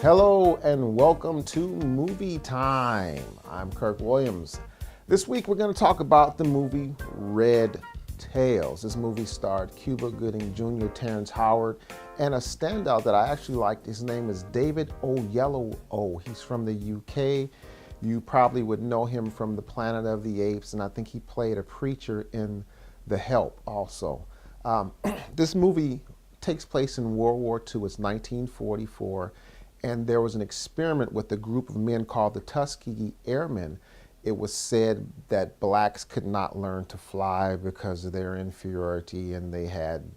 Hello and welcome to Movie Time. I'm Kirk Williams. This week we're going to talk about the movie Red Tails. This movie starred Cuba Gooding Jr., Terrence Howard, and a standout that I actually liked. His name is David Oyelowo. He's from the UK. You probably would know him from the Planet of the Apes, and I think he played a preacher in The Help also. This movie takes place in World War II. It's 1944. And there was an experiment with a group of men called the Tuskegee Airmen. It was said that blacks could not learn to fly because of their inferiority, and they had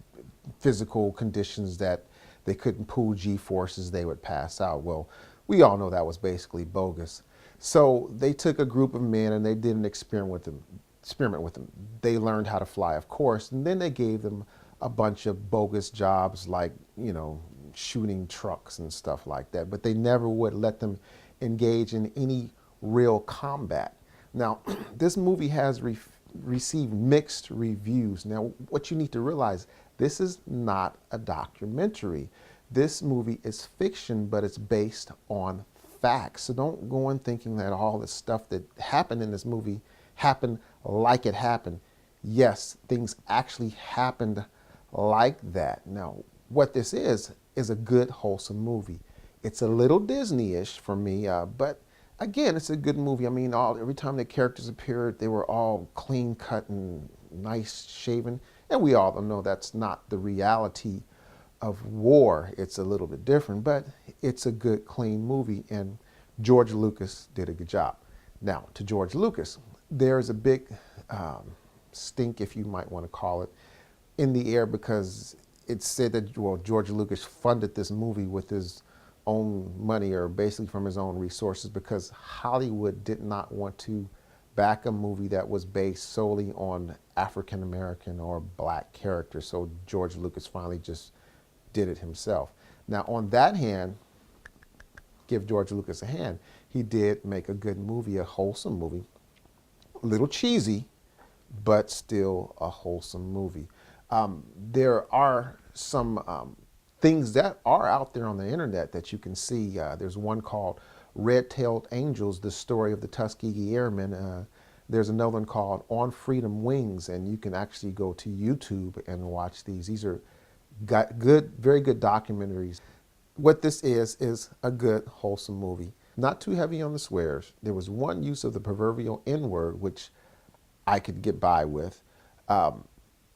physical conditions that they couldn't pull G-forces, they would pass out. Well, we all know that was basically bogus. So they took a group of men and they did an experiment with them. They learned how to fly, of course, and then they gave them a bunch of bogus jobs like, shooting trucks and stuff like that, but they never would let them engage in any real combat. Now, this movie has received mixed reviews. Now, what you need to realize, this is not a documentary. This movie is fiction, but it's based on facts. So don't go in thinking that all the stuff that happened in this movie happened like it happened. Yes, things actually happened like that. Now, what this is a good, wholesome movie. It's a little Disney-ish for me, but again, it's a good movie. I mean, every time the characters appeared, they were all clean cut and nice shaven. And we all know that's not the reality of war. It's a little bit different, but it's a good, clean movie, and George Lucas did a good job. Now, to George Lucas, there's a big stink, if you might want to call it, in the air because it's said that, well, George Lucas funded this movie with his own money, or basically from his own resources, because Hollywood did not want to back a movie that was based solely on African American or black characters. So George Lucas finally just did it himself. Now, on that hand, give George Lucas a hand. He did make a good movie, a wholesome movie, a little cheesy, but still a wholesome movie. There are some things that are out there on the internet that you can see. There's one called Red-Tailed Angels, the story of the Tuskegee Airmen. There's another one called On Freedom Wings, and you can actually go to YouTube and watch these. These are very good documentaries. What this is a good, wholesome movie. Not too heavy on the swears. There was one use of the proverbial N-word, which I could get by with.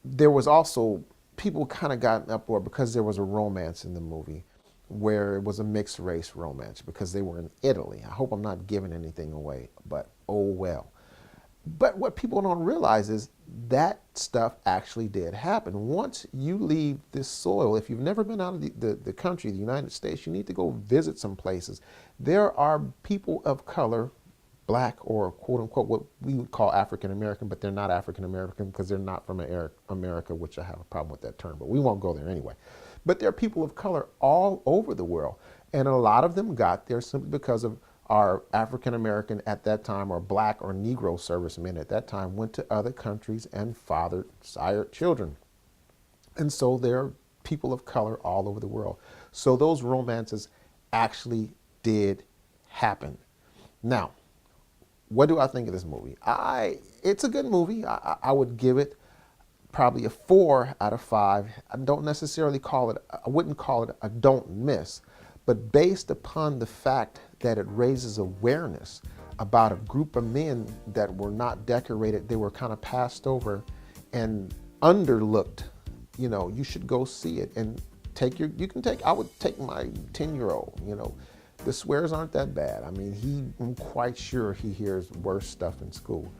There was also, people kind of got an uproar because there was a romance in the movie where it was a mixed race romance because they were in Italy. I hope I'm not giving anything away, but oh well. But what people don't realize is that stuff actually did happen. Once you leave this soil, if you've never been out of the country, the United States, you need to go visit some places. There are people of color, black or quote unquote what we would call African American, but they're not African American because they're not from America, which I have a problem with that term, but we won't go there anyway. But there are people of color all over the world, and a lot of them got there simply because of our African American at that time, or black or Negro servicemen at that time, went to other countries and sired children. And so there are people of color all over the world. So those romances actually did happen. Now, what do I think of this movie? It's a good movie. I would give it probably a 4 out of 5. I don't necessarily I wouldn't call it a don't miss, but based upon the fact that it raises awareness about a group of men that were not decorated, they were kind of passed over and underlooked, you should go see it and I would take my 10-year-old, The swears aren't that bad. I mean, I'm quite sure he hears worse stuff in school.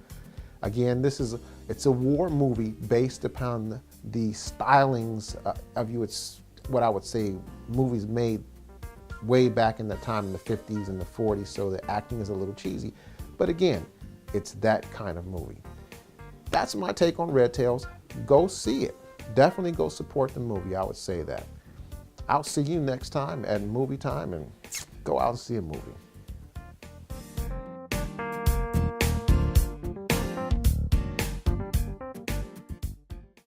Again, it's a war movie based upon the stylings of it's what I would say movies made way back in the time in the 50s and the 40s, so the acting is a little cheesy. But again, it's that kind of movie. That's my take on Red Tails. Go see it. Definitely go support the movie, I would say that. I'll see you next time at Movie Time, and go out and see a movie.